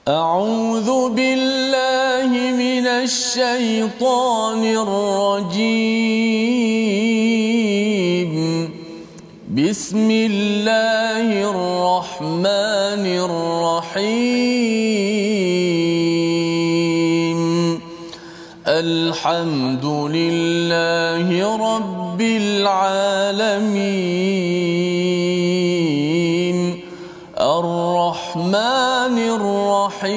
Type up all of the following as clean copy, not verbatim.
أعوذ بالله من الشيطان الرجيم بسم الله الرحمن الرحيم الحمد لله رب العالمين الرحمن الرحيم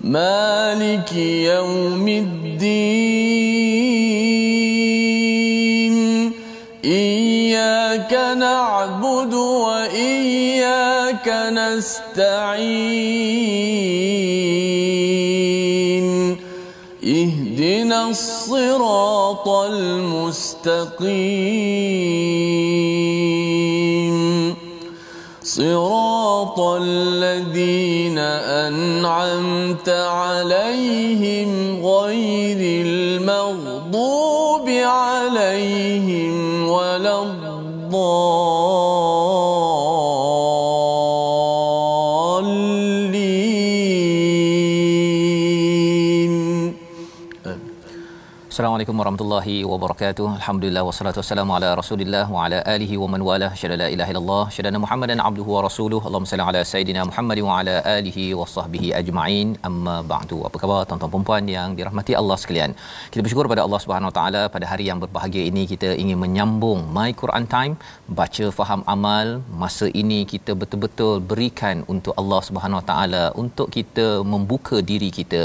مالك يوم الدين إياك نعبد وإياك نستعين اهدنا الصراط المستقيم صراط الذين أنعمت عليهم غير المغضوب عليهم ولا الضالين. Assalamualaikum warahmatullahi wabarakatuh. Alhamdulillah wassalatu wassalamu ala Rasulillah wa ala alihi wa man walah. Syada la ilaha illallah, syada Muhammadan abduhu wa rasuluhu. Allahumma salli ala sayidina Muhammad wa ala alihi wa sahbihi ajma'in. Amma ba'du. Apa khabar tuan-tuan dan puan yang dirahmati Allah sekalian? Kita bersyukur pada Allah Subhanahu wa taala pada hari yang berbahagia ini kita ingin menyambung My Quran Time, baca faham amal. Masa ini kita betul-betul berikan untuk Allah Subhanahu wa taala untuk kita membuka diri kita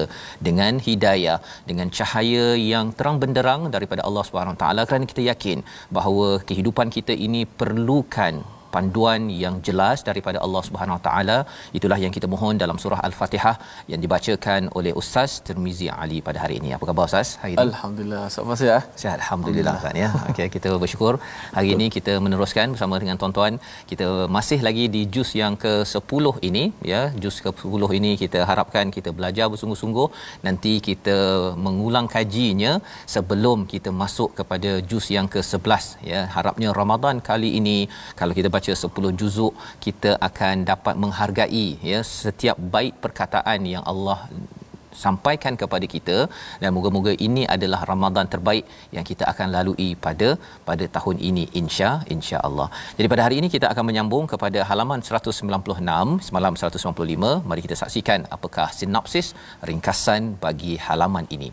dengan hidayah, dengan cahaya yang terang benderang daripada Allah Subhanahu Wa Taala, kerana kita yakin bahawa kehidupan kita ini perlukan panduan yang jelas daripada Allah Subhanahu Wa Taala. Itulah yang kita mohon dalam surah Al-Fatihah yang dibacakan oleh Ustaz Tirmizi Ali pada hari ini. Apa khabar Ustaz hari ini? Alhamdulillah, sihat ya. Sihat alhamdulillah Ustaz ya. Okey, kita bersyukur hari ini kita meneruskan bersama dengan tuan-tuan. Kita masih lagi di juz yang ke-10 ini ya. Juz ke-10 ini kita harapkan kita belajar bersungguh-sungguh. Nanti kita mengulang kajinya sebelum kita masuk kepada juz yang ke-11 ya. Harapnya Ramadan kali ini kalau kita baca 10 juzuk kita akan dapat menghargai ya setiap baik perkataan yang Allah sampaikan kepada kita, dan moga-moga ini adalah Ramadan terbaik yang kita akan lalui pada tahun ini insya-Allah. Jadi pada hari ini kita akan menyambung kepada halaman 196, semalam 195. Mari kita saksikan apakah sinopsis ringkasan bagi halaman ini.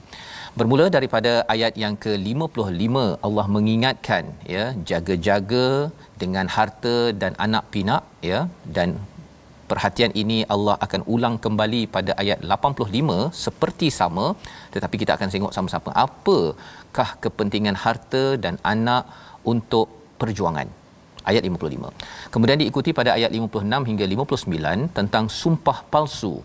Bermula daripada ayat yang ke-55, Allah mengingatkan ya, jaga-jaga dengan harta dan anak pinak ya, dan perhatian ini Allah akan ulang kembali pada ayat 85 seperti sama, tetapi kita akan tengok sama-sama apakah kepentingan harta dan anak untuk perjuangan. Ayat 55. Kemudian diikuti pada ayat 56 hingga 59 tentang sumpah palsu.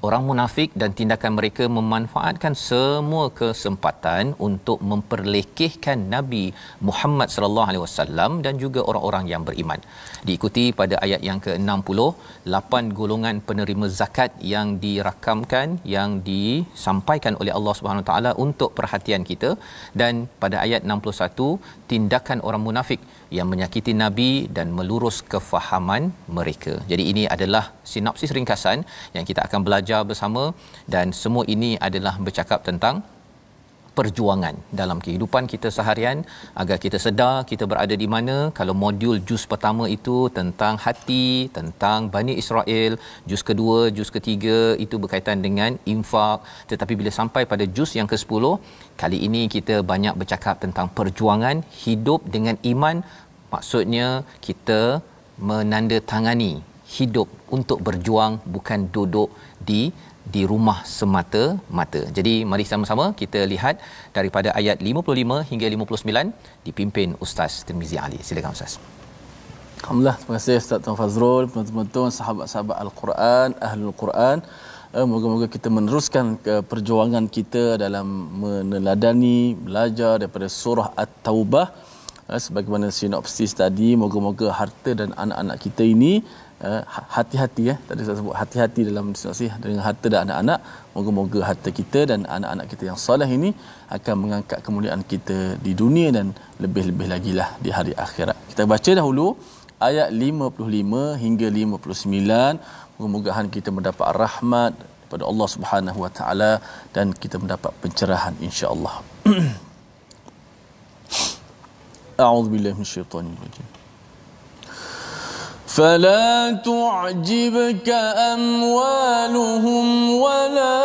Orang munafik dan tindakan mereka memanfaatkan semua kesempatan untuk memperlekehkan Nabi Muhammad sallallahu alaihi wasallam dan juga orang-orang yang beriman. Diikuti pada ayat yang ke-60, 8 golongan penerima zakat yang dirakamkan, yang disampaikan oleh Allah Subhanahu taala untuk perhatian kita, dan pada ayat 61 tindakan orang munafik yang menyakiti Nabi dan melurus kefahaman mereka. Jadi ini adalah sinopsis ringkasan yang kita akan belajar bersama, dan semua ini adalah bercakap tentang perjuangan dalam kehidupan kita seharian agar kita sedar kita berada di mana. Kalau modul juz pertama itu tentang hati, tentang Bani Israel, juz kedua, juz ketiga itu berkaitan dengan infak, tetapi bila sampai pada juz yang ke-10 kali ini kita banyak bercakap tentang perjuangan hidup dengan iman. Maksudnya kita menandatangani hidup untuk berjuang, bukan duduk di rumah semata-mata. Jadi mari sama-sama kita lihat daripada ayat 55 hingga 59 dipimpin Ustaz Tirmizi Ali. Silakan Ustaz. Alhamdulillah, terima kasih Ustaz Tuan Fazrul, penonton sahabat-sahabat Al-Quran, Ahlul Quran. Moga-moga kita meneruskan perjuangan kita dalam meneladani, belajar daripada surah At-Taubah. Sebagaimana sinopsis tadi, moga-moga harta dan anak-anak kita ini hati-hati ya, tadi saya sebut hati-hati dalam sinopsis dengan harta dan anak-anak. Moga-moga harta kita dan anak-anak kita yang soleh ini akan mengangkat kemuliaan kita di dunia dan lebih-lebih lagi lah di hari akhirat. Kita baca dahulu ayat 55 hingga 59. Mudah-mudahan kita mendapat rahmat daripada Allah Subhanahu wa taala dan kita mendapat pencerahan insya-Allah. A'udzubillahi minasyaitonir rajim. فلا تعجبك أموالهم ولا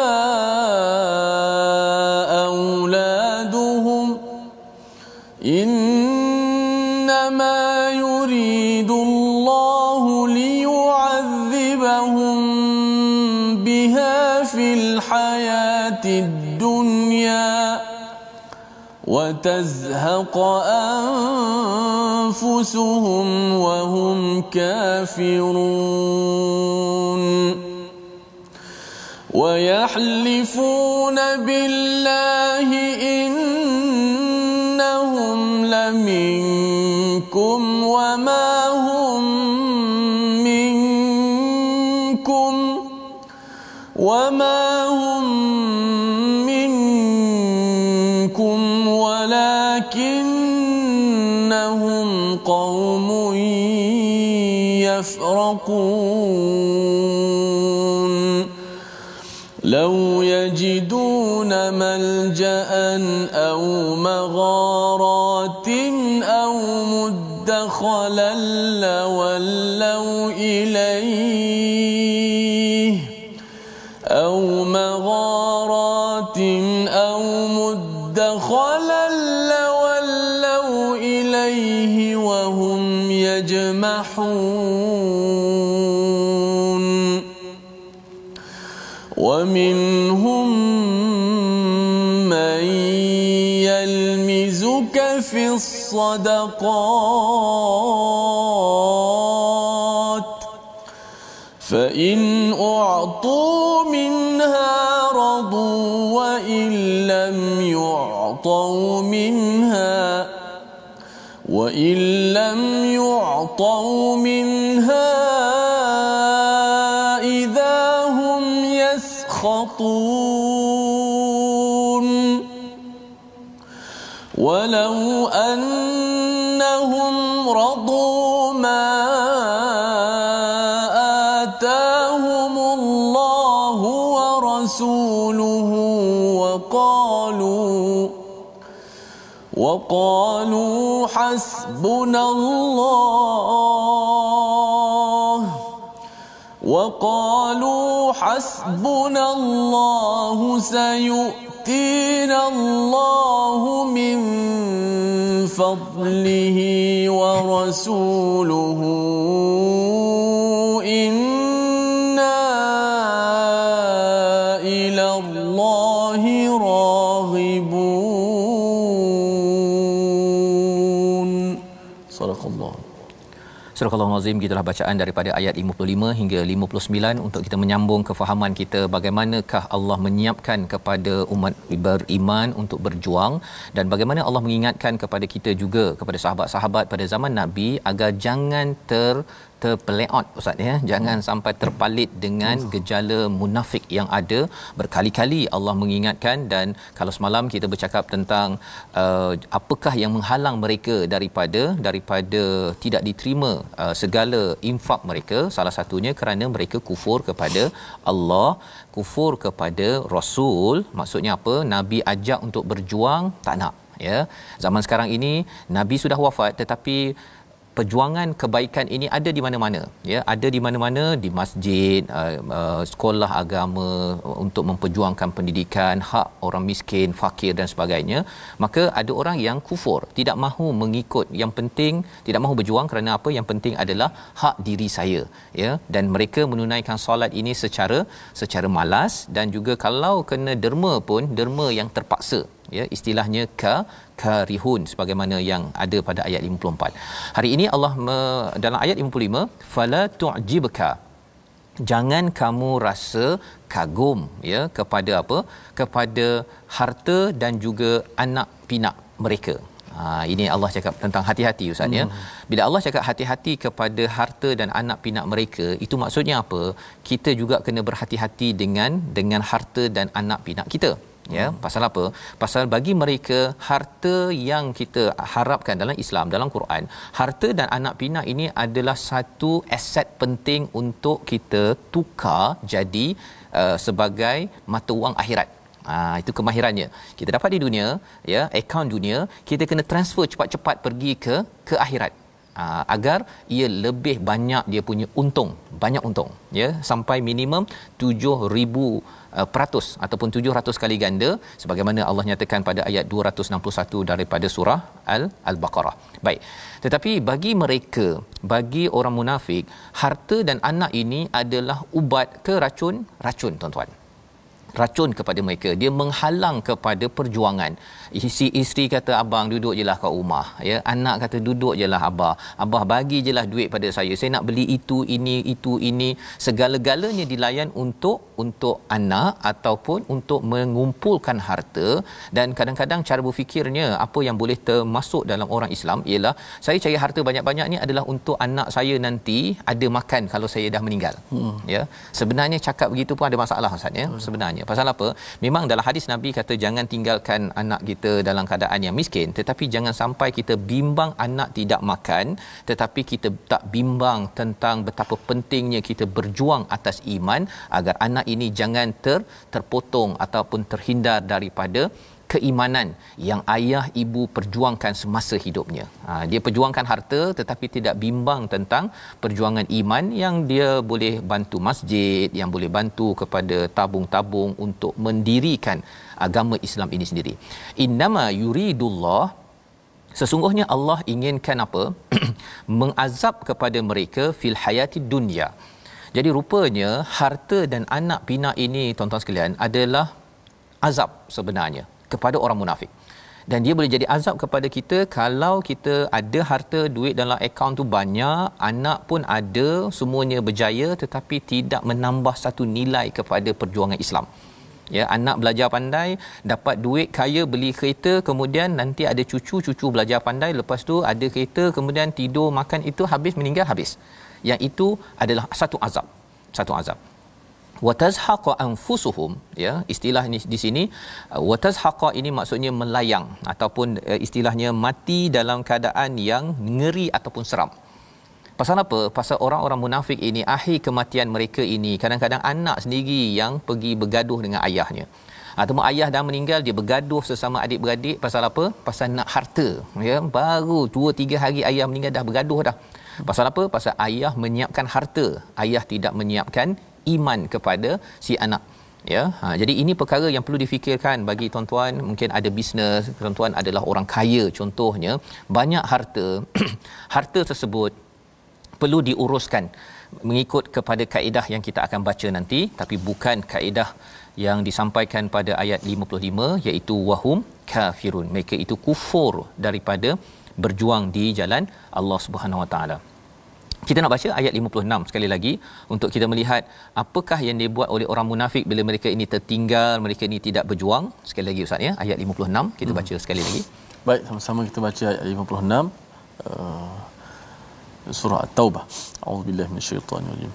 أولادهم إنما يريد الله ليعذبهم بها في الحياة الدنيا وتزهق أنفسهم وهم كافرون ويحلفون بالله إنهم لمنكم وما هم منكم وما هم منكم ولكنهم قوم يفرقون لو يجدون ملجأ أو مغارات أو مدخلا لولوا إليه أو مغارات أو مدخلا لولوا إليه وهم يجمحون ومنهم من يلمزك في الصدقات فإن أعطوا منها رضوا وإن لم يعطوا منها إذا هم يسخطون ولو أنهم رضوا ما آتاهم الله ورسوله وقالوا حسبنا الله سيؤتينا الله من فضله ورسوله إنا إلى الله راغبون. صدق الله. Surah Al-Azim, gitulah bacaan daripada ayat 55 hingga 59 untuk kita menyambung kefahaman kita bagaimanakah Allah menyiapkan kepada umat beriman untuk berjuang dan bagaimana Allah mengingatkan kepada kita juga, kepada sahabat-sahabat pada zaman Nabi agar jangan terpeleot ustaz ya, jangan sampai terpalit dengan gejala munafik yang ada. Berkali-kali Allah mengingatkan dan kalau semalam kita bercakap tentang apakah yang menghalang mereka daripada tidak diterima segala infak mereka, salah satunya kerana mereka kufur kepada Allah, kufur kepada Rasul. Maksudnya apa? Nabi ajak untuk berjuang tak nak ya. Zaman sekarang ini Nabi sudah wafat tetapi perjuangan kebaikan ini ada di mana-mana ya, ada di mana-mana, di masjid, sekolah agama untuk memperjuangkan pendidikan, hak orang miskin, fakir dan sebagainya. Maka ada orang yang kufur, tidak mahu mengikut, yang penting tidak mahu berjuang kerana apa? Yang penting adalah hak diri saya ya, dan mereka menunaikan solat ini secara malas dan juga kalau kena derma pun derma yang terpaksa ya, istilahnya karihun sebagaimana yang ada pada ayat 54. Hari ini Allah dalam ayat 55, fala tu'jibka, jangan kamu rasa kagum ya kepada apa? Kepada harta dan juga anak pinak mereka. Ini Allah cakap tentang hati-hati ustaz ya. Bila Allah cakap hati-hati kepada harta dan anak pinak mereka, itu maksudnya apa? Kita juga kena berhati-hati dengan harta dan anak pinak kita Ya, pasal apa? Pasal bagi mereka harta yang kita harapkan dalam Islam, dalam Quran, harta dan anak pinak ini adalah satu aset penting untuk kita tukar jadi sebagai mata wang akhirat. Itu kemahirannya. Kita dapat di dunia, ya, akaun dunia, kita kena transfer cepat-cepat pergi ke akhirat. Agar ia lebih banyak dia punya untung, banyak untung, ya, sampai minimum 7,000% ataupun 700 kali ganda sebagaimana Allah nyatakan pada ayat 261 daripada surah Al-Baqarah. Baik. Tetapi bagi mereka, bagi orang munafik, harta dan anak ini adalah ubat ke racun, tuan-tuan. Racun kepada mereka, dia menghalang kepada perjuangan. Si isteri kata, abang duduk jelah kat rumah, ya, anak kata duduk jelah abah bagi jelah duit pada saya nak beli itu ini, segala-galanya dilayan untuk anak ataupun untuk mengumpulkan harta. Dan kadang-kadang cara berfikirnya, apa yang boleh termasuk dalam orang Islam ialah, saya cari harta banyak-banyak ni adalah untuk anak saya nanti ada makan kalau saya dah meninggal. Ya, sebenarnya cakap begitu pun ada masalah, Ustaz, ya, sebenarnya. Pasal apa? Memang dalam hadis Nabi kata jangan tinggalkan anak kita dalam keadaan yang miskin, tetapi jangan sampai kita bimbang anak tidak makan, tetapi kita tak bimbang tentang betapa pentingnya kita berjuang atas iman agar anak ini jangan terpotong ataupun terhindar daripada keimanan yang ayah ibu perjuangkan semasa hidupnya. Dia perjuangkan harta tetapi tidak bimbang tentang perjuangan iman yang dia boleh bantu masjid, yang boleh bantu kepada tabung-tabung untuk mendirikan agama Islam ini sendiri. Innama yuridullah, sesungguhnya Allah inginkan apa? Mengazab kepada mereka fil hayati dunya. Jadi rupanya harta dan anak pinak ini, tuan-tuan sekalian, adalah azab sebenarnya kepada orang munafik. Dan dia boleh jadi azab kepada kita kalau kita ada harta, duit dalam akaun tu banyak, anak pun ada, semuanya berjaya, tetapi tidak menambah satu nilai kepada perjuangan Islam. Ya, anak belajar pandai, dapat duit kaya, beli kereta, kemudian nanti ada cucu belajar pandai, lepas tu ada kereta, kemudian tidur, makan, itu habis, meninggal habis. Yang itu adalah satu azab. Watazhaqa anfusuhum, ya, istilah ini di sini, watazhaqa ini maksudnya melayang ataupun istilahnya mati dalam keadaan yang ngeri ataupun seram. Pasal apa? Pasal orang-orang munafik ini, akhir kematian mereka ini kadang-kadang anak sendiri yang pergi bergaduh dengan ayahnya. Ataupun ayah dah meninggal, dia bergaduh sesama adik-beradik pasal apa? Pasal nak harta, ya. Baru 2-3 hari ayah meninggal dah bergaduh dah. Pasal apa? Pasal ayah menyiapkan harta, ayah tidak menyiapkan iman kepada si anak, ya. Jadi ini perkara yang perlu difikirkan bagi tuan-tuan. Mungkin ada bisnes, tuan-tuan adalah orang kaya contohnya, banyak harta. Harta tersebut perlu diuruskan mengikut kepada kaedah yang kita akan baca nanti, tapi bukan kaedah yang disampaikan pada ayat 55, iaitu wahum kafirun, mereka itu kufur daripada berjuang di jalan Allah Subhanahu Wa Taala. Kita nak baca ayat 56 sekali lagi untuk kita melihat apakah yang dibuat oleh orang munafik bila mereka ini tertinggal, mereka ini tidak berjuang. Sekali lagi, Ustaz, ya, ayat 56 kita baca sekali lagi. Baik, sama-sama kita baca ayat 56 surah At-Taubah. A'udzubillahi minasyaitanir rajim.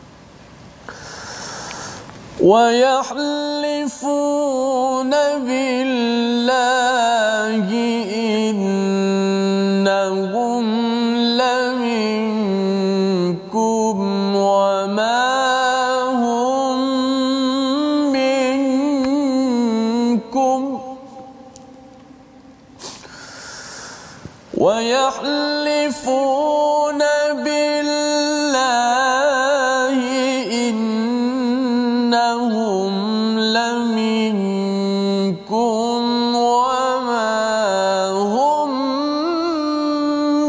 Wa yahlifuna billahi innahum laminkum wa ma hum minkum wa yahlifuna billahi innahum laminkum wa ma hum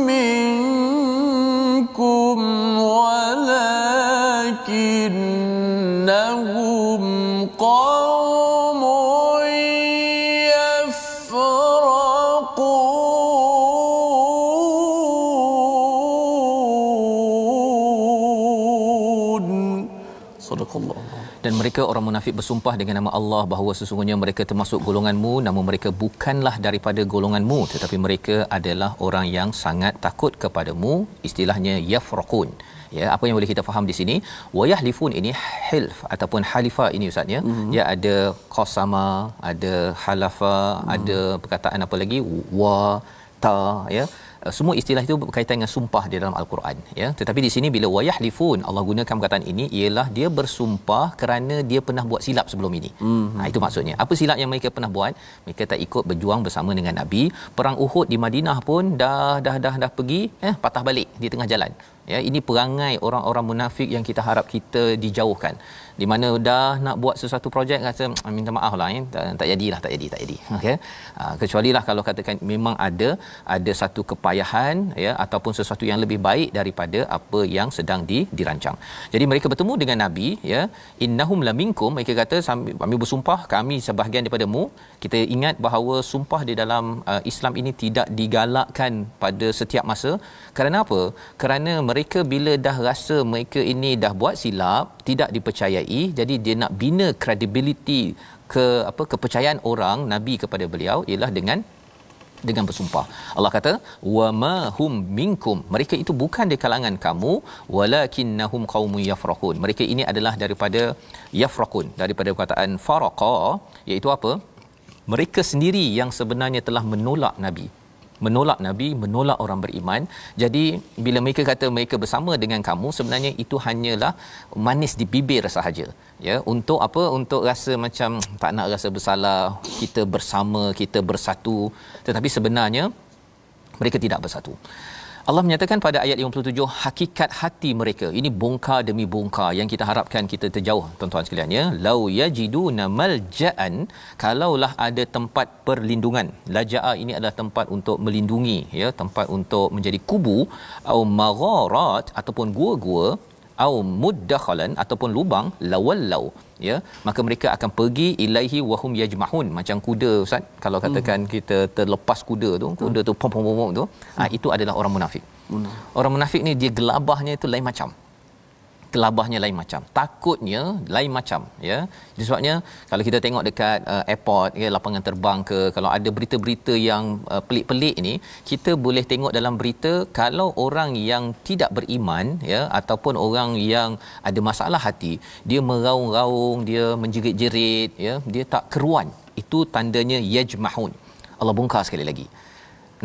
minkum walakinnahum qaumun yafraqun. Sadaqallah. Dan mereka orang munafik bersumpah dengan nama Allah bahawa sesungguhnya mereka termasuk golonganmu, namun mereka bukanlah daripada golonganmu, tetapi mereka adalah orang yang sangat takut kepadamu. Istilahnya yafraqun. Ya, apa yang boleh kita faham di sini? Wayahlifun ini hilf ataupun halifa ini ustaz ya. Dia ada qasama, ada halafa, ada perkataan apa lagi? Wa, ta ya. Semua istilah itu berkaitan dengan sumpah di dalam al-Quran ya. Tetapi di sini bila wayahlifun Allah gunakan perkataan ini ialah dia bersumpah kerana dia pernah buat silap sebelum ini. Itu maksudnya. Apa silap yang mereka pernah buat? Mereka tak ikut berjuang bersama dengan Nabi. Perang Uhud di Madinah pun dah pergi patah balik di tengah jalan. Ya, ini perangai orang-orang munafik yang kita harap kita dijauhkan. Di mana dah nak buat sesuatu projek kata minta maaf lah tak jadi. Okey. Kecualilah kalau katakan memang ada satu kepayahan ya ataupun sesuatu yang lebih baik daripada apa yang sedang dirancang. Jadi mereka bertemu dengan Nabi ya, innahum laminkum, mereka kata kami bersumpah kami sebahagian daripadamu. Kita ingat bahawa sumpah di dalam Islam ini tidak digalakkan pada setiap masa. Kerana apa? Kerana mereka bila dah rasa mereka ini dah buat silap, tidak dipercayai, jadi dia nak bina credibility kepercayaan orang Nabi kepada beliau ialah dengan bersumpah. Allah kata wa ma hum minkum, mereka itu bukan di kalangan kamu, walakinnahum qaumun yafraqun. Mereka ini adalah daripada yafraqun, daripada perkataan faraqa, iaitu apa? Mereka sendiri yang sebenarnya telah menolak Nabi, menolak orang beriman. Jadi bila mereka kata mereka bersama dengan kamu, sebenarnya itu hanyalah manis di bibir sahaja ya, untuk apa? Untuk rasa macam tak nak rasa bersalah, kita bersama, kita bersatu, tetapi sebenarnya mereka tidak bersatu. Allah menyatakan pada ayat 57 hakikat hati mereka. Ini bongkar demi bongkar yang kita harapkan kita terjauh tuan-tuan sekalian ya. Lau yajiduna malja'an, kalaulah ada tempat perlindungan. Laja'a ini adalah tempat untuk melindungi ya, tempat untuk menjadi kubu, au magharat ataupun gua-gua, au muddakhalan ataupun lubang, lawallau ya, maka mereka akan pergi ilaihi wahum yajmahun, macam kuda ustaz kalau katakan kita terlepas kuda tu pom tu, itu adalah orang munafik. Orang munafik ni dia gelabahnya itu lain macam, takutnya lain macam ya. Sebabnya kalau kita tengok dekat airport ya, lapangan terbang ke, kalau ada berita-berita yang pelik-pelik ni, kita boleh tengok dalam berita kalau orang yang tidak beriman ya ataupun orang yang ada masalah hati, dia meraung-raung, dia menjerit-jerit ya, dia tak keruan, itu tandanya yajmahun. Allah bongkar sekali lagi,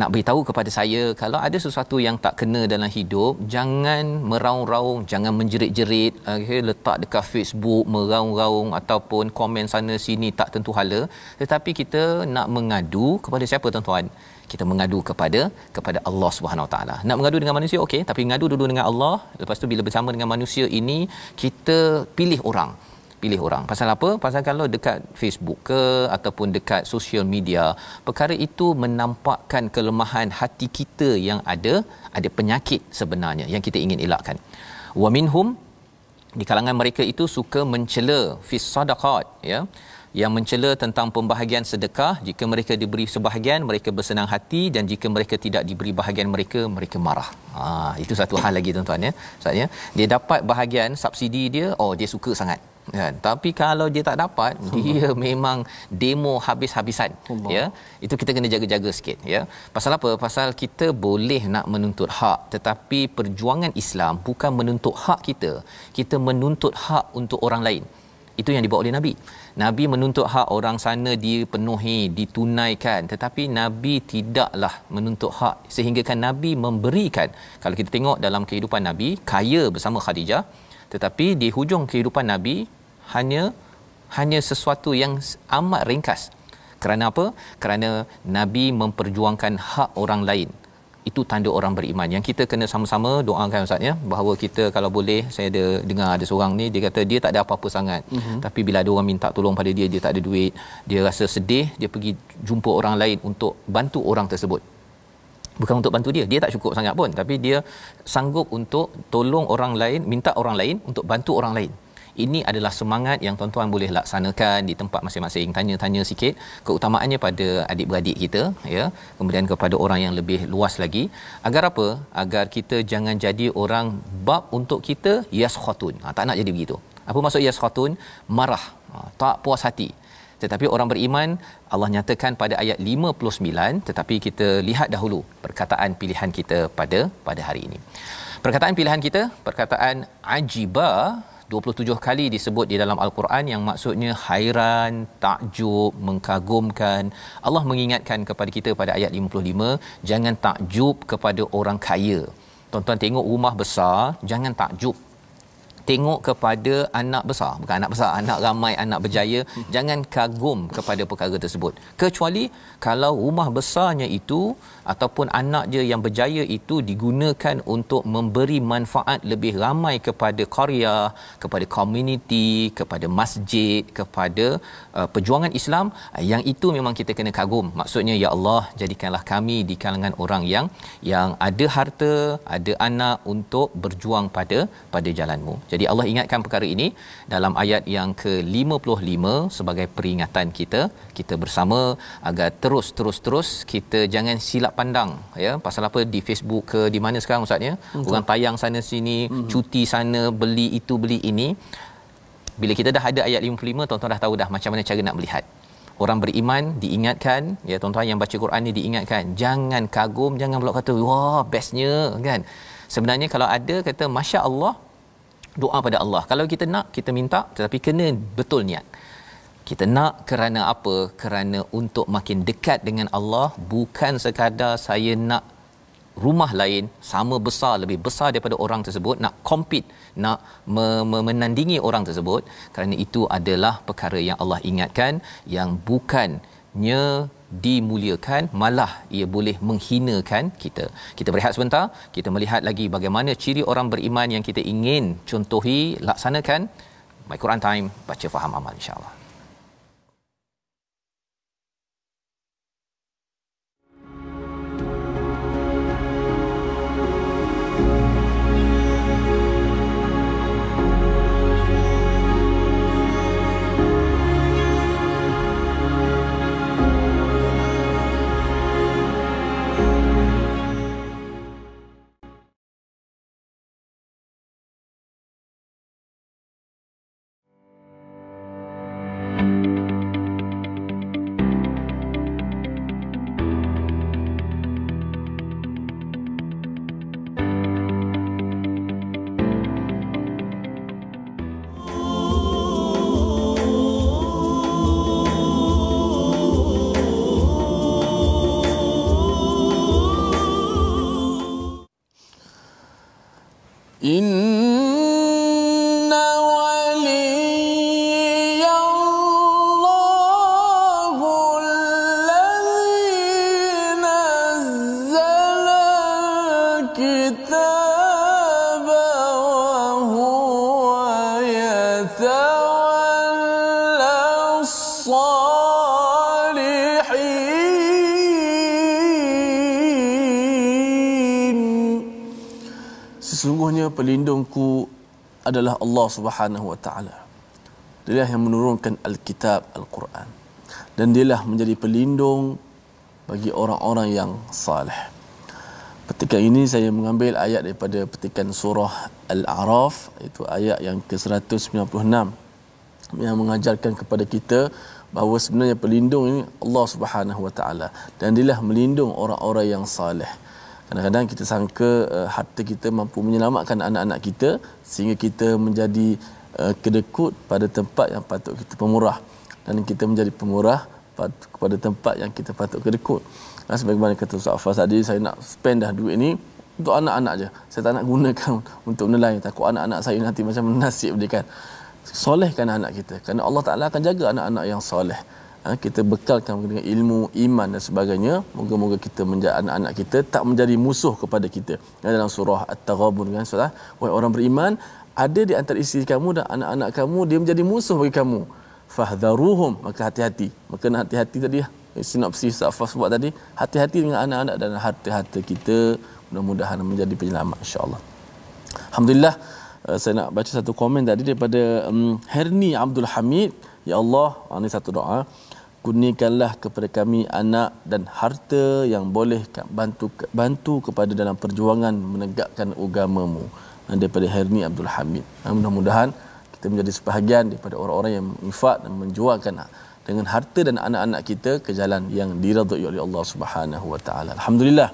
nak beritahu kepada saya kalau ada sesuatu yang tak kena dalam hidup, jangan meraung-raung, jangan menjerit-jerit, letak dekat Facebook meraung-raung ataupun komen sana sini tak tentu hala. Tetapi kita nak mengadu kepada siapa tuan-tuan? Kita mengadu kepada Allah Subhanahu Wa Taala. Nak mengadu dengan manusia okey, tapi mengadu dulu dengan Allah. Lepas tu bila bersama dengan manusia ini, kita pilih orang. Pasal apa? Pasal kalau dekat Facebook ke ataupun dekat sosial media, perkara itu menampakkan kelemahan hati kita yang ada penyakit sebenarnya yang kita ingin elakkan. Wa minhum, di kalangan mereka itu suka mencela fis sadaqat ya, yang mencela tentang pembahagian sedekah. Jika mereka diberi sebahagian, mereka bersenang hati, dan jika mereka tidak diberi bahagian, mereka marah. Itu satu hal lagi tuan-tuan ya. Maksudnya dia dapat bahagian subsidi dia, dia suka sangat kan. Tapi kalau dia tak dapat, dia memang demo habis-habisan ya. Itu kita kena jaga-jaga sikit ya. Pasal apa? Pasal kita boleh nak menuntut hak, tetapi perjuangan Islam bukan menuntut hak kita. Kita menuntut hak untuk orang lain. Itu yang dibawa oleh Nabi. Nabi menuntut hak orang sana dipenuhi, ditunaikan, tetapi Nabi tidaklah menuntut hak sehinggakan Nabi memberikan. Kalau kita tengok dalam kehidupan Nabi, kaya bersama Khadijah, tetapi di hujung kehidupan Nabi hanya sesuatu yang amat ringkas. Kerana apa? Kerana Nabi memperjuangkan hak orang lain. Itu tanda orang beriman yang kita kena sama-sama doakan ustaz ya, bahawa kita kalau boleh, saya dengar ada seorang ni dia kata dia tak ada apa-apa sangat, tapi bila ada orang minta tolong pada dia tak ada duit, dia rasa sedih, dia pergi jumpa orang lain untuk bantu orang tersebut. Bukan untuk bantu dia tak cukup sangat pun, tapi dia sanggup untuk tolong orang lain, minta orang lain untuk bantu orang lain. Ini adalah semangat yang tuan-tuan boleh laksanakan di tempat masing-masing. Tanya-tanya sikit keutamaannya pada adik-beradik kita ya, kemudian kepada orang yang lebih luas lagi. Agar apa? Agar kita jangan jadi orang bab untuk kita yaskhatun. Tak nak jadi begitu. Apa maksud yaskhatun? Marah, tak puas hati. Tetapi orang beriman, Allah nyatakan pada ayat 59, tetapi kita lihat dahulu perkataan pilihan kita pada hari ini. Perkataan pilihan kita, perkataan ajiba, 27 kali disebut di dalam Al-Quran yang maksudnya hairan, takjub, mengkagumkan. Allah mengingatkan kepada kita pada ayat 55, jangan takjub kepada orang kaya. Tuan-tuan tengok rumah besar, jangan takjub. Tengok kepada anak besar, bukan anak besar, anak ramai, anak berjaya, jangan kagum kepada perkara tersebut. Kecuali kalau rumah besarnya itu ataupun anak je yang berjaya itu digunakan untuk memberi manfaat lebih ramai kepada qaryah, kepada komuniti, kepada masjid, kepada perjuangan Islam, yang itu memang kita kena kagum. Maksudnya, ya Allah, jadikanlah kami di kalangan orang yang ada harta, ada anak untuk berjuang pada jalan-Mu. Jadi Allah ingatkan perkara ini dalam ayat yang ke-55 sebagai peringatan kita bersama agar terus kita jangan silap pandang, ya, pasal apa di Facebook ke di mana sekarang ustaz, ya, orang tayang sana sini, cuti sana, beli itu beli ini. Bila kita dah ada ayat 55, tuan-tuan dah tahu dah macam mana cara nak melihat. Orang beriman diingatkan, ya, tuan-tuan yang baca Quran ni diingatkan, jangan kagum, jangan pula kata wah bestnya, kan. Sebenarnya kalau ada kata masya-Allah, doa pada Allah. Kalau kita nak, kita minta, tetapi kena betul niat. Kita nak kerana apa? Kerana untuk makin dekat dengan Allah, bukan sekadar saya nak rumah lain sama besar, lebih besar daripada orang tersebut, nak compete, nak menandingi orang tersebut. Kerana itu adalah perkara yang Allah ingatkan, yang bukannya dimuliakan, malah ia boleh menghinakan kita. Kita berehat sebentar, kita melihat lagi bagaimana ciri orang beriman yang kita ingin contohi, laksanakan. My Quran Time, baca faham amal, insya-Allah. Inna waliyallahu alladhi nazzala al-kitaba wa huwa yatawalla as-salihin. Sesungguhnya pelindungku adalah Allah Subhanahu wa taala. Dialah yang menurunkan Alkitab, Al-Quran, dan dialah menjadi pelindung bagi orang-orang yang saleh. Petikan ini saya mengambil ayat daripada petikan surah Al-A'raf, itu ayat yang ke-196, yang mengajarkan kepada kita bahawa sebenarnya pelindung ini Allah Subhanahu wa taala, dan dialah melindung orang-orang yang saleh. Kadang-kadang kita sangka harta kita mampu menyelamatkan anak-anak kita sehingga kita menjadi kedekut pada tempat yang patut kita pemurah, dan kita menjadi pemurah kepada tempat yang kita patut kedekut. Sebagaimana kata Ustaz Affaz tadi, saya nak spend dah duit ni untuk anak-anak je. Saya tak nak gunakan untuk nelayan, takut anak-anak saya nanti macam nasib dia, kan. Solehkan anak kita, kerana Allah Ta'ala akan jaga anak-anak yang soleh. Kita bekalkan dengan ilmu, iman dan sebagainya. Moga-moga kita menjadi anak-anak kita tak menjadi musuh kepada kita. Dalam surah At-Taghabun, kan, surah, wahai orang beriman, ada di antara isteri kamu dan anak-anak kamu dia menjadi musuh bagi kamu, fahdharuhum, maka hati-hati. Maka nak hati-hati tadi, sinopsis Safas buat tadi, hati-hati dengan anak-anak dan harta-harta kita. Mudah-mudahan menjadi penyelamat, insya-Allah. Alhamdulillah. Saya nak baca satu komen tadi daripada Herni Abdul Hamid. Ya Allah, ini satu doa, kurniakanlah kepada kami anak dan harta yang boleh bantu kepada dalam perjuangan menegakkan agama-Mu. Daripada Herni Abdul Hamid. Mudah-mudahan kita menjadi sebahagian daripada orang-orang yang infak dan menjualkan dengan harta dan anak-anak kita ke jalan yang diridai oleh Allah Subhanahu wa taala. Alhamdulillah.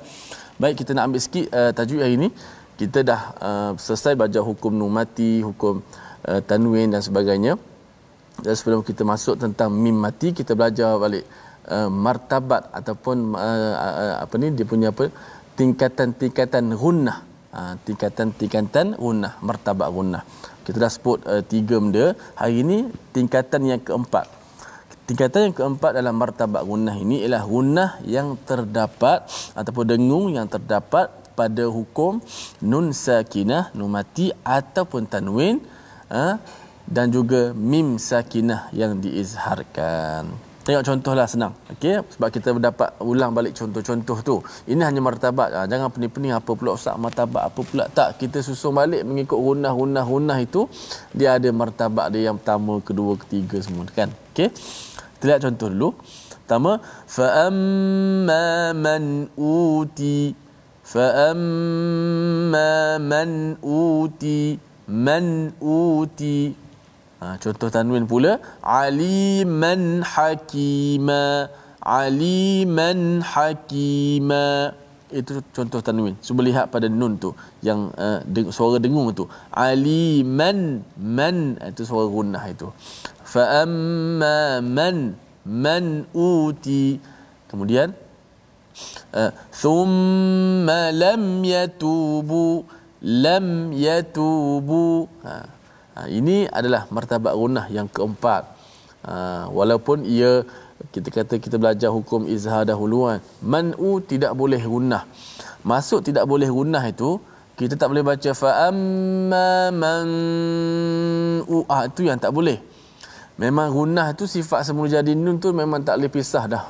Baik, kita nak ambil sikit tajwid hari ini. kita dah selesai belajar hukum nun mati, hukum tanwin dan sebagainya. Dan sebelum kita masuk tentang mim mati, kita belajar balik martabat ataupun dia punya tingkatan-tingkatan gunnah. Tingkatan-tingkatan gunnah, martabat gunnah. Kita dah sebut 3 benda. Hari ini tingkatan yang keempat. Tingkatan yang keempat dalam martabat gunnah ini ialah gunnah yang terdapat ataupun dengung yang terdapat pada hukum nun sakinah, nun mati ataupun tanwin, dan juga mim sakinah yang diizharkan. Tengok contohlah, senang. Okey, sebab kita dapat ulang balik contoh-contoh tu. Ini hanya martabat. Jangan pening-pening apa pula ustaz martabat apa pula. Tak, kita susun balik mengikut gunnah itu. Dia ada martabat dia yang pertama, kedua, ketiga semua kan. Okey. Kita lihat contoh dulu. Pertama, fa amma man uti man uti. Contoh tanwin pula, aliman hakima. Itu contoh tanwin. Cuba lihat pada nun tu yang suara dengung tu. Aliman, man itu suara gunnah itu. Fa amma man uti. Kemudian thumma lam yatubu. Ini adalah martabat gunnah yang keempat. Walaupun kita kata kita belajar hukum izhar dahulu kan. Man'u tidak boleh gunnah. Masuk tidak boleh gunnah itu, kita tak boleh baca fa amma man'u. Itu yang tak boleh. Memang gunnah tu sifat semula jadi nun tu memang tak boleh pisah dah.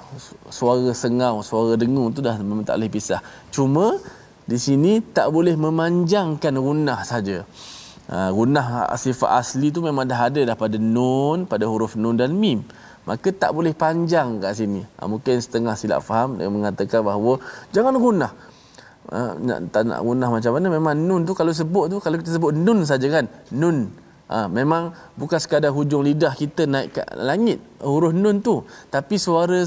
Suara sengau, suara dengung tu dah memang tak boleh pisah. Cuma di sini tak boleh memanjangkan gunnah saja. Gunnah sifat asli tu memang dah ada dah pada nun, pada huruf nun dan mim. Maka tak boleh panjang kat sini. Mungkin setengah silap faham dia mengatakan bahawa jangan gunnah. Tak nak gunnah macam mana? Memang nun tu kalau kita sebut nun saja kan. Nun. Memang bukan sekadar hujung lidah kita naik ke langit huruf nun tu, tapi suara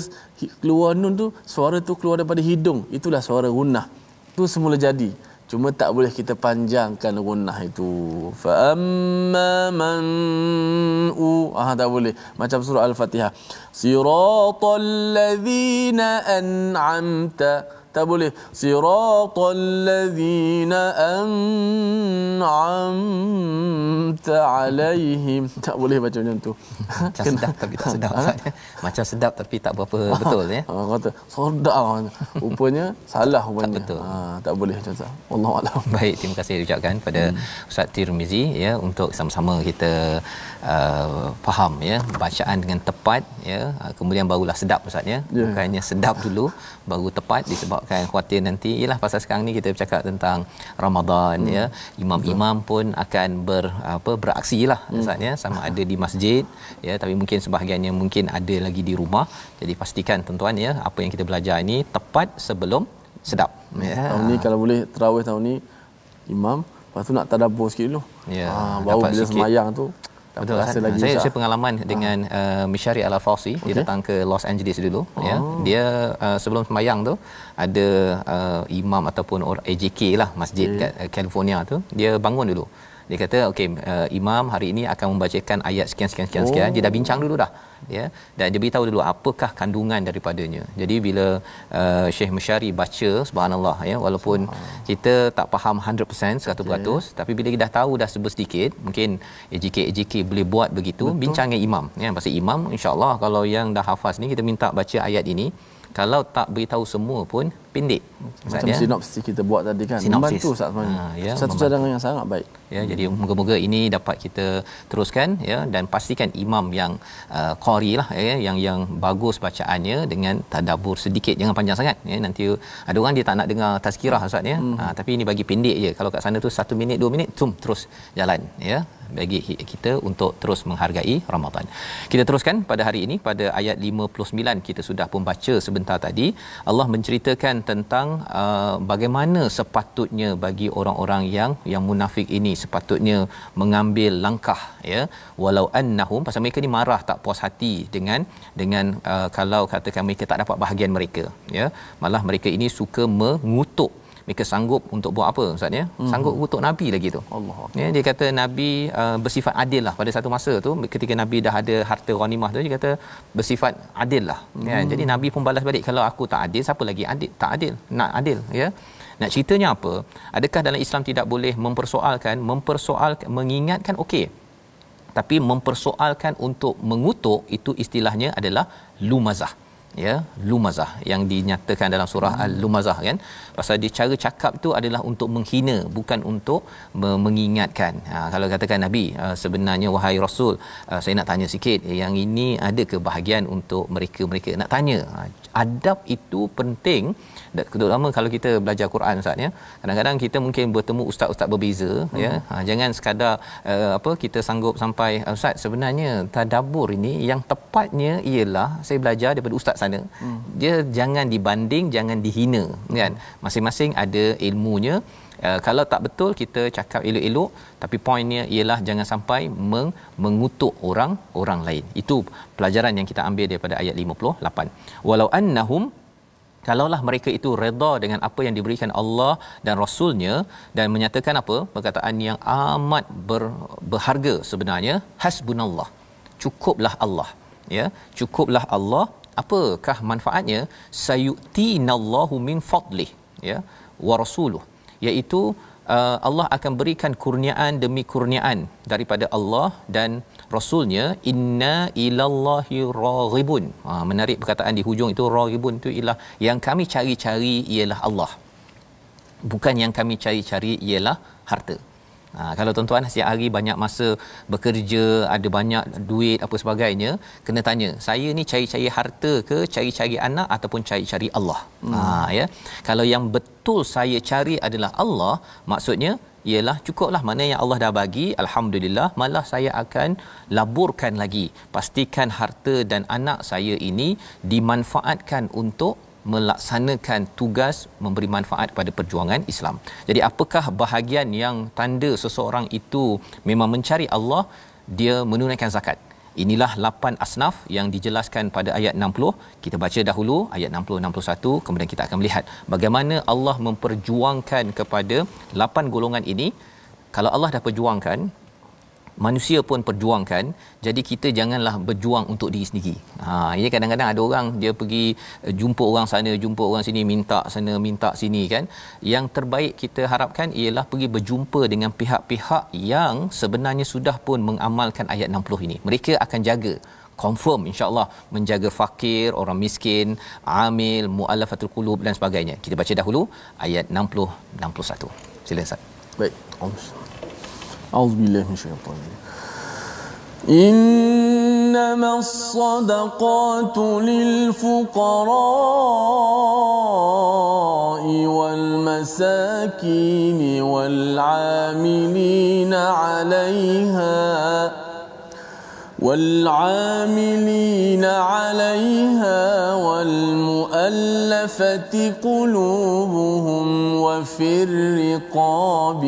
keluar nun tu, suara tu keluar daripada hidung. Itulah suara gunnah. Tu semula jadi. Cuma tak boleh kita panjangkan gunnah itu. Fa amma man tak boleh. Macam surah Al-Fatihah. Siratal ladzina an'amta. Tak boleh. Siratal ladzina an'amta alaihim. Tak boleh baca macam tu. Macam sedap tapi tak sedap. Macam sedap tapi tak berapa betul ya. Kata sedap. Rupanya salah rupanya. Tak betul. Tak boleh macam tu. Wallahu a'lam. Baik, terima kasih ucapkan pada Ustaz Tirmizi ya, untuk sama-sama kita faham ya bacaan dengan tepat ya, kemudian barulah sedap Ustaz ya. Bukannya sedap dulu baru tepat, disebabkan khuatir nanti ialah pasal sekarang ni kita bercakap tentang Ramadan ya, imam-imam pun akan beraksi lah Ustaz ya, sama ada di masjid ya, tapi mungkin sebahagiannya mungkin ada lagi di rumah. Jadi pastikan tuan-tuan ya, apa yang kita belajar ini tepat sebelum sedap ya. Tahun ni kalau boleh tarawih tahun ni imam, lepas tu nak tadabbur sikit dulu. Ya, baru bila semayang tu betul. Saya pengalaman dengan Mishari Al-Fawzi. Dia datang ke Los Angeles dulu ya. Dia sebelum sembahyang tu ada imam ataupun orang AJK lah masjid kat California tu, dia bangun dulu. Dia kata okey, imam hari ini akan membacakan ayat sekian. Dia dah bincang dulu dah ya, dan dia beritahu dulu apakah kandungan daripadanya. Jadi bila Syekh Mishari baca, subhanallah ya, walaupun kita tak faham 100% 100%, tapi bila kita dah tahu dah sedikit, mungkin AJK boleh buat begitu. Betul. Bincang dengan imam ya, pasal imam insya-Allah kalau yang dah hafaz ni kita minta baca ayat ini, kalau tak beritahu semua pun pendek. Macam sinopsis kita buat tadi kan. Membantu Ustaz sebenarnya. Satu cadangan yang sangat baik. Ya, jadi moga-moga ini dapat kita teruskan ya, dan pastikan imam yang qari lah ya, yang bagus bacaannya dengan tadabbur sedikit, jangan panjang sangat ya. Nanti ada orang dia tak nak dengar tazkirah Ustaz ya. Tapi ini bagi pendek je. Kalau kat sana tu 1 minit 2 minit terus jalan ya, bagi kita untuk terus menghargai Ramadan. Kita teruskan pada hari ini pada ayat 59. Kita sudah pun baca sebentar tadi. Allah menceritakan tentang bagaimana sepatutnya bagi orang-orang yang munafik ini sepatutnya mengambil langkah ya, walau annahum, pasal mereka ni marah, tak puas hati dengan kalau katakan mereka tak dapat bahagian mereka ya, malah mereka ini suka mengutuk mereka sanggup untuk buat apa ustaz ya? Sanggup untuk nabi lagi tu. Allah. Ya, dia kata nabi bersifat adil lah pada satu masa tu, ketika nabi dah ada harta ghanimah tu, dia kata bersifat adil lah. Ya, jadi nabi pun balas balik, kalau aku tak adil, siapa lagi adil? Tak adil, nak adil ya. Nak ceritanya apa? Adakah dalam Islam tidak boleh mempersoalkan mengingatkan okey. Tapi mempersoalkan untuk mengutuk itu istilahnya adalah lumazah. Ya, lumazah yang dinyatakan dalam surah Al-Lumazah kan. Pasal dia cara cakap tu adalah untuk menghina, bukan untuk mengingatkan. Kalau katakan nabi, sebenarnya wahai rasul, saya nak tanya sikit, yang ini ada ke bahagian untuk mereka nak tanya. Adab itu penting, terutama kalau kita belajar Quran ustaz ya. Kadang-kadang kita mungkin bertemu ustaz-ustaz berbeza ya. Jangan sekadar kita sanggup sampai ustaz sebenarnya tadabbur ini yang tepatnya ialah saya belajar daripada ustaz sana. Dia jangan dibanding, jangan dihina kan. Masing-masing ada ilmunya. Kalau tak betul kita cakap elok-elok, tapi poinnya ialah jangan sampai mengutuk orang lain. Itu pelajaran yang kita ambil daripada ayat 58. Walau annahum, kalaulah mereka itu redha dengan apa yang diberikan Allah dan Rasulnya, dan menyatakan apa? Perkataan yang amat berharga sebenarnya, hasbunallah, cukuplah Allah ya, cukuplah Allah. Apakah manfaatnya? Sayu'tinallahu min fadlih ya wa rasuluh, iaitu Allah akan berikan kurniaan demi kurniaan daripada Allah dan Rasulnya. Inna ilallahi raghibun. Menarik perkataan di hujung itu, raghibun itu ialah yang kami cari-cari ialah Allah, bukan yang kami cari-cari ialah harta. Kalau tuan-tuan setiap hari banyak masa bekerja, ada banyak duit apa sebagainya, kena tanya, saya ni cari-cari harta ke, cari-cari anak ataupun cari-cari Allah? Ya. Kalau yang betul saya cari adalah Allah, maksudnya ialah cukuplah, mana yang Allah dah bagi, alhamdulillah, malah saya akan laburkan lagi, pastikan harta dan anak saya ini dimanfaatkan untuk melaksanakan tugas memberi manfaat pada perjuangan Islam. Jadi apakah bahagian yang tanda seseorang itu memang mencari Allah? Dia menunaikan zakat. Inilah 8 asnaf yang dijelaskan pada ayat 60. Kita baca dahulu ayat 60-61, kemudian kita akan melihat bagaimana Allah memperjuangkan kepada 8 golongan ini. Kalau Allah dah perjuangkan, manusia pun perjuangkan. Jadi kita janganlah berjuang untuk diri sendiri. Ini kadang-kadang ada orang dia pergi jumpa orang sana, jumpa orang sini, minta sana, minta sini kan. Yang terbaik kita harapkan ialah pergi berjumpa dengan pihak-pihak yang sebenarnya sudah pun mengamalkan ayat 60 ini. Mereka akan jaga, confirm insya-Allah menjaga fakir, orang miskin, amil, muallafatul qulub dan sebagainya. Kita baca dahulu ayat 60-61. Sila Ustaz. Baik. A'udzubillahi minasyaitanir rajim. Innamas sadaqatu lil fuqara'i wal masakin wal 'amilina 'alayha والعاملين عليها والمؤلفة قلوبهم وفي الرقاب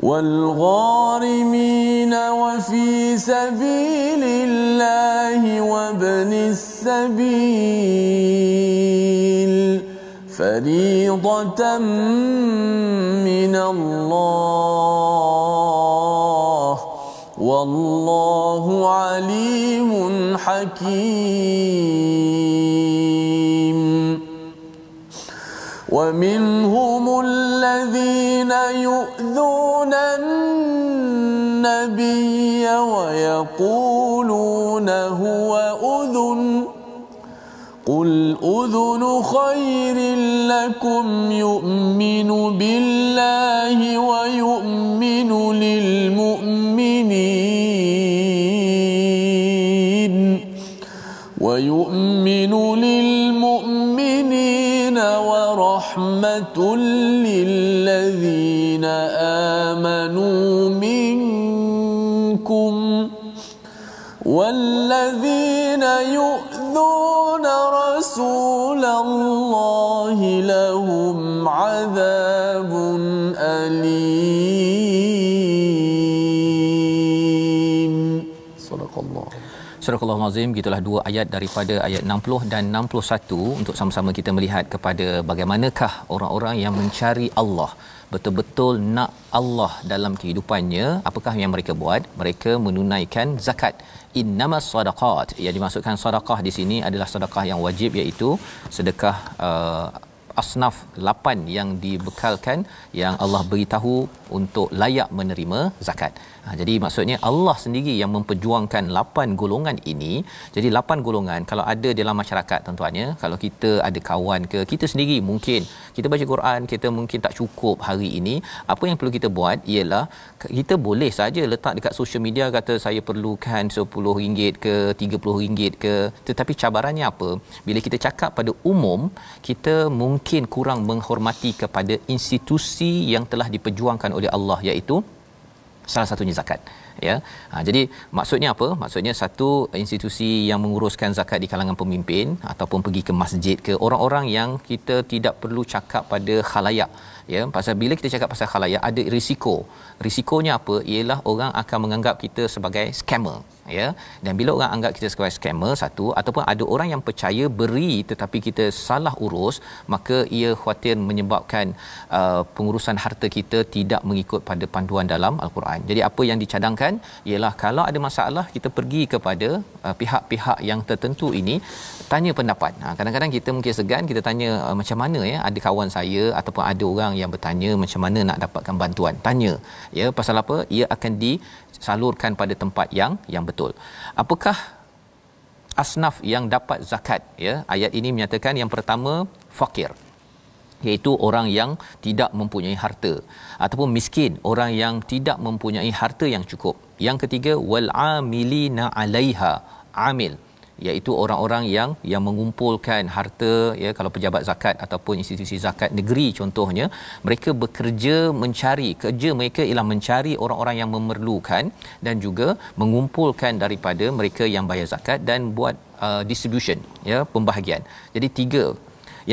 والغارمين وفي سبيل الله وابن السبيل فريضة من الله والله عليم حكيم. ومنهم الذين يؤذون النبي ويقولون هو أذن قل أذن خير لكم يؤمن بالله ويؤمن للمؤمنين ورحمة للذين آمنوا منكم والذين يؤذون رسول الله لهم عذاب أليم. Surah Astagfirullahalazim. Gitulah dua ayat daripada ayat 60 dan 61 untuk sama-sama kita melihat kepada bagaimanakah orang-orang yang mencari Allah, betul-betul nak Allah dalam kehidupannya. Apakah yang mereka buat? Mereka menunaikan zakat. Innamas sadaqat, yang dimaksudkan sedekah di sini adalah sedekah yang wajib, iaitu sedekah asnaf 8 yang dibekalkan, yang Allah beritahu untuk layak menerima zakat. Jadi maksudnya Allah sendiri yang memperjuangkan 8 golongan ini. Jadi 8 golongan kalau ada dalam masyarakat, tuan-tuannya, kalau kita ada kawan ke, kita sendiri mungkin kita baca Quran, kita mungkin tak cukup hari ini, apa yang perlu kita buat ialah kita boleh saja letak dekat social media, kata saya perlukan RM10 ke RM30 ke, tetapi cabarannya apa? Bila kita cakap pada umum, kita mungkin kurang menghormati kepada institusi yang telah diperjuangkan oleh Allah, iaitu salah satunya zakat, ya. Jadi maksudnya apa? Maksudnya satu institusi yang menguruskan zakat di kalangan pemimpin, ataupun pergi ke masjid ke, orang-orang yang kita tidak perlu cakap pada khalayak, ya. Pasal bila kita cakap pasal khalayak, ada risiko. Risikonya apa? Ialah orang akan menganggap kita sebagai scammer, ya. Dan bila orang anggap kita sebagai scammer, satu, ataupun ada orang yang percaya beri tetapi kita salah urus, maka ia khuatir menyebabkan pengurusan harta kita tidak mengikut pada panduan dalam Al-Quran. Jadi apa yang dicadangkan ialah kalau ada masalah, kita pergi kepada pihak-pihak yang tertentu ini, tanya pendapat. Kadang-kadang kita mungkin segan, kita tanya macam mana, ya. Ada kawan saya ataupun ada orang yang bertanya macam mana nak dapatkan bantuan, tanya, ya. Pasal apa? Ia akan disalurkan pada tempat yang betul. Apakah asnaf yang dapat zakat, ya? Ayat ini menyatakan yang pertama fakir, iaitu orang yang tidak mempunyai harta, ataupun miskin, orang yang tidak mempunyai harta yang cukup. Yang ketiga wal amilina alaiha, amil, iaitu orang-orang yang mengumpulkan harta, ya. Kalau pejabat zakat ataupun institusi zakat negeri contohnya, mereka bekerja mencari, kerja mereka ialah mencari orang-orang yang memerlukan dan juga mengumpulkan daripada mereka yang bayar zakat dan buat distribution, ya, pembahagian. Jadi 3.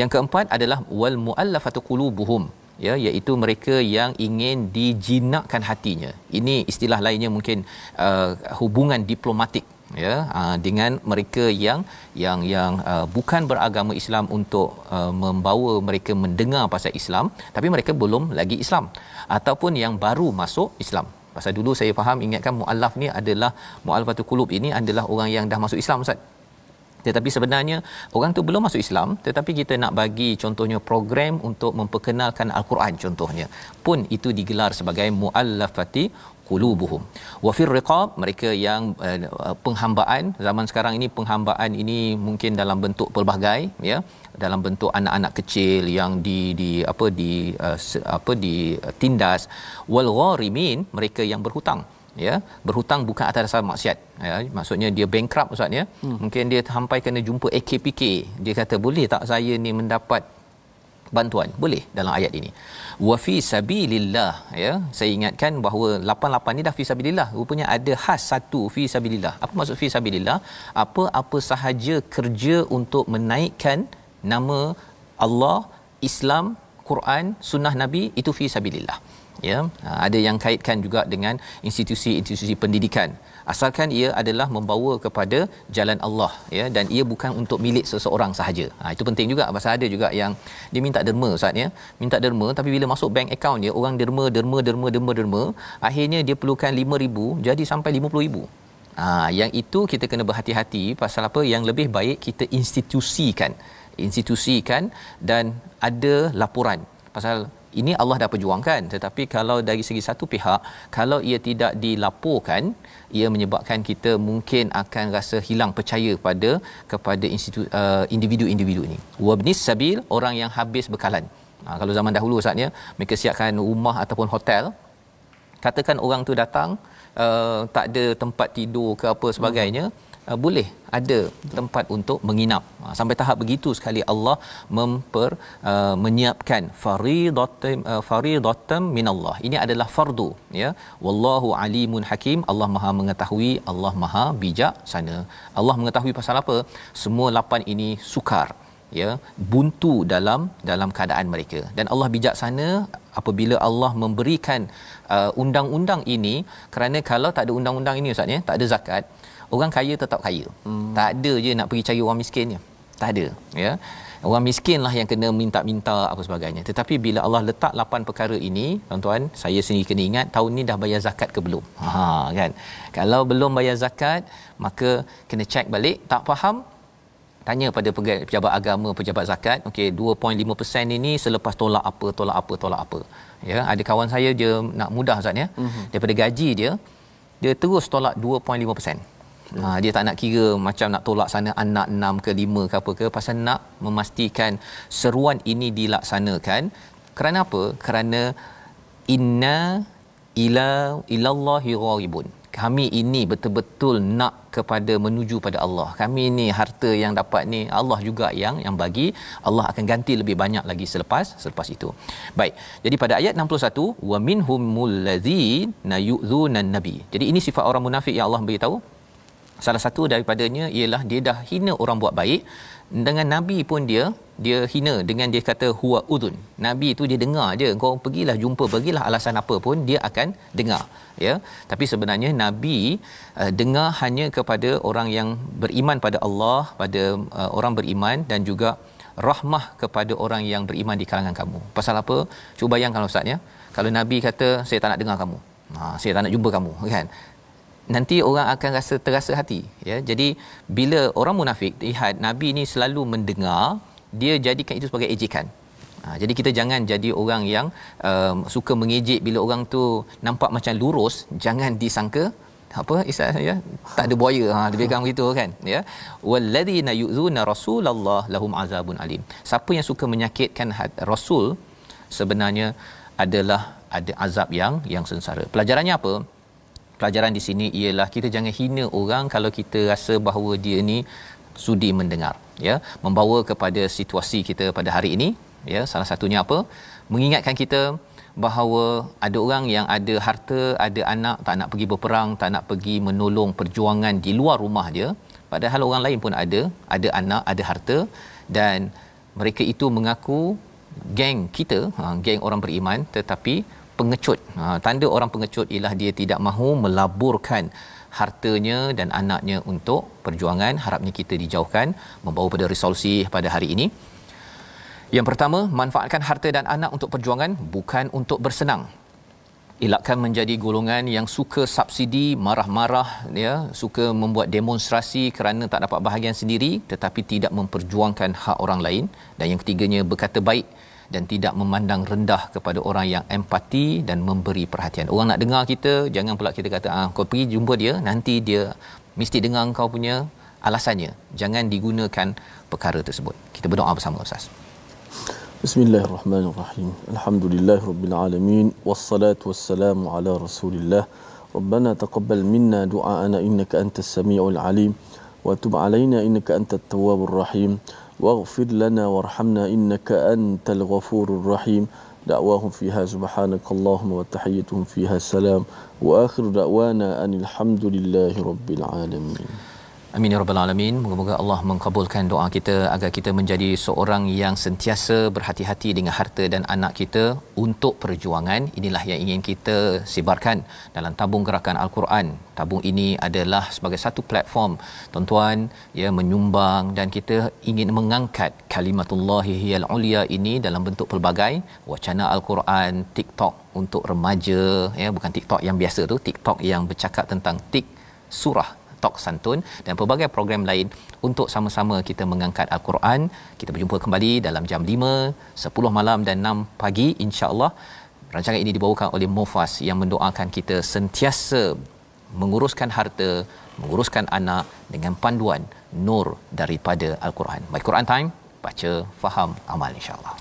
Yang keempat adalah wal muallafatu qulubuhum, ya, iaitu mereka yang ingin dijinakkan hatinya. Ini istilah lainnya mungkin hubungan diplomatik, ya, dengan mereka yang bukan beragama Islam, untuk membawa mereka mendengar pasal Islam tapi mereka belum lagi Islam, ataupun yang baru masuk Islam. Pasal dulu saya faham, ingatkan muallaf ni adalah muallafatul qulub, ini adalah orang yang dah masuk Islam, Ustaz. Tetapi sebenarnya orang tu belum masuk Islam, tetapi kita nak bagi contohnya program untuk memperkenalkan Al-Quran contohnya, pun itu digelar sebagai muallafati qulubuhum. Wa fir riqab, mereka yang penghambaan. Zaman sekarang ini penghambaan ini mungkin dalam bentuk pelbagai, ya, dalam bentuk anak-anak kecil yang ditindas. Wal gharimin, mereka yang berhutang, ya. Berhutang bukan atas dasar maksiat, ya. Maksudnya dia bankrupt, Ustaz, ya. Mungkin dia sampai kena jumpa AKPK, dia kata boleh tak saya ni mendapat bantuan? Boleh dalam ayat ini. Wa fi sabilillah, ya. Saya ingatkan bahawa 88 ni dah fi sabilillah, rupanya ada khas satu fi sabilillah. Apa maksud fi sabilillah? Apa sahaja kerja untuk menaikkan nama Allah, Islam, Quran, sunnah Nabi, itu fi sabilillah, ya. Ada yang kaitkan juga dengan institusi-institusi pendidikan, asalkan ia adalah membawa kepada jalan Allah, ya, dan ia bukan untuk milik seseorang sahaja. Itu penting juga, pasal ada juga yang dia minta derma, Ustaz, ya. Minta derma, tapi bila masuk bank account dia, orang derma, akhirnya dia perlukan 5,000 jadi sampai 50,000. Yang itu kita kena berhati-hati. Pasal apa? Yang lebih baik kita institusikan dan ada laporan. Pasal ini Allah dah perjuangkan, tetapi kalau dari segi satu pihak, kalau ia tidak dilaporkan, ia menyebabkan kita mungkin akan rasa hilang percaya kepada individu-individu ini. Wabnis sabil, orang yang habis bekalan. Kalau zaman dahulu, Ustaz, ya, mereka siapkan rumah ataupun hotel. Katakan orang tu datang, tak ada tempat tidur ke apa sebagainya, boleh ada tempat untuk menginap. Sampai tahap begitu sekali Allah menyiapkan faridatan minallah. Ini adalah fardu, ya. Wallahu alimun hakim, Allah Maha mengetahui, Allah Maha bijaksana. Allah mengetahui pasal apa? Semua 8 ini sukar, ya, buntu dalam keadaan mereka, dan Allah bijaksana apabila Allah memberikan undang-undang ini. Kerana kalau tak ada undang-undang ini, Ustaz, ya, tak ada zakat, orang kaya tetap kaya. Tak ada je nak pergi cari orang miskin je. Tak ada, ya. Orang miskinlah yang kena minta-minta apa sebagainya. Tetapi bila Allah letak 8 perkara ini, tuan-tuan, saya sendiri kena ingat tahun ni dah bayar zakat ke belum? Kan. Kalau belum bayar zakat, maka kena check balik. Tak faham, tanya pada pejabat agama, pejabat zakat. Okey, 2.5% ini selepas tolak apa. Ya, ada kawan saya dia nak mudah Ustaz ya. Daripada gaji dia terus tolak 2.5%. Dia tak nak kira macam nak tolak sana anak 6 ke 5 ke apa ke, pasal nak memastikan seruan ini dilaksanakan. Kerana apa? Kerana inna ilallahi gharibun. Kami ini betul-betul nak kepada menuju pada Allah. Kami ni harta yang dapat ni Allah juga yang bagi. Allah akan ganti lebih banyak lagi selepas itu. Baik. Jadi pada ayat 61, wa minhumul ladzina yu'dzunan nabi. Jadi ini sifat orang munafik yang Allah beritahu. Salah satu daripadanya ialah dia dah hina orang buat baik. Dengan nabi pun dia hina dengan dia kata huwa udhun. Nabi tu dia dengar je, kau pergilah jumpa, bagilah alasan apa pun dia akan dengar, ya. Tapi sebenarnya nabi dengar hanya kepada orang yang beriman pada Allah, pada orang beriman, dan juga rahmah kepada orang yang beriman di kalangan kamu. Pasal apa? Cuba bayangkan Ustaz ya, kalau nabi kata saya tak nak dengar kamu, saya tak nak jumpa kamu, kan, nanti orang akan terasa hati, ya. Jadi bila orang munafik lihat nabi ni selalu mendengar, dia jadikan itu sebagai ejekan. Jadi kita jangan jadi orang yang suka mengejek bila orang tu nampak macam lurus. Jangan disangka apa Isa ya, tak ada buaya, dia pegang begitu kan, ya. Walladzina yu'zuna rasulullah lahum azabun alim. Siapa yang suka menyakitkan rasul sebenarnya adalah ada azab yang sengsara. Pelajarannya apa? Pelajaran di sini ialah kita jangan hina orang kalau kita rasa bahawa dia ni sudi mendengar, ya. Membawa kepada situasi kita pada hari ini, ya. Salah satunya apa? Mengingatkan kita bahawa ada orang yang ada harta, ada anak, tak nak pergi berperang, tak nak pergi menolong perjuangan di luar rumah dia, padahal orang lain pun ada anak, ada harta, dan mereka itu mengaku geng kita, geng orang beriman, tetapi pengecut. Tanda orang pengecut ialah dia tidak mahu melaburkan hartanya dan anaknya untuk perjuangan. Harapnya kita dijauhkan. Membawa pada resolusi pada hari ini, yang pertama, manfaatkan harta dan anak untuk perjuangan, bukan untuk bersenang. Elakkan menjadi golongan yang suka subsidi, marah-marah, ya, suka membuat demonstrasi kerana tak dapat bahagian sendiri tetapi tidak memperjuangkan hak orang lain. Dan yang ketiganya, berkata baik dan tidak memandang rendah kepada orang yang empati dan memberi perhatian. Orang nak dengar kita, jangan pula kita kata kau pergi jumpa dia, nanti dia mesti dengar kau punya alasannya. Jangan digunakan perkara tersebut. Kita berdoa bersama Ustaz. Bismillahirrahmanirrahim. Alhamdulillahirabbil alamin, wassalatu wassalamu ala Rasulillah. Rabbana taqabbal minna du'aana innaka antas samiul alim wa tub alaina innaka antat tawwabur rahim. واغفر لنا وارحمنا إنك أنت الغفور الرحيم. دعواهم فيها سبحانك اللهم وتحيتهم فيها السلام وآخر دعوانا أن الحمد لله رب العالمين. Amin ya rabbal alamin. Moga-moga Allah mengabulkan doa kita agar kita menjadi seorang yang sentiasa berhati-hati dengan harta dan anak kita untuk perjuangan. Inilah yang ingin kita sebarkan dalam tabung gerakan Al-Quran. Tabung ini adalah sebagai satu platform tuan-tuan, ya, menyumbang, dan kita ingin mengangkat kalimatullahi hiyal ulia ini dalam bentuk pelbagai wacana Al-Quran, TikTok untuk remaja, ya, bukan TikTok yang biasa tu, TikTok yang bercakap tentang surah, Tok Santun, dan pelbagai program lain untuk sama-sama kita mengangkat Al-Quran. Kita berjumpa kembali dalam jam 5, 10 malam dan 6 pagi insya-Allah. Rancangan ini dibawakan oleh Mufas yang mendoakan kita sentiasa menguruskan harta, menguruskan anak dengan panduan nur daripada Al-Quran. My Quran Time, baca, faham, amal insya-Allah.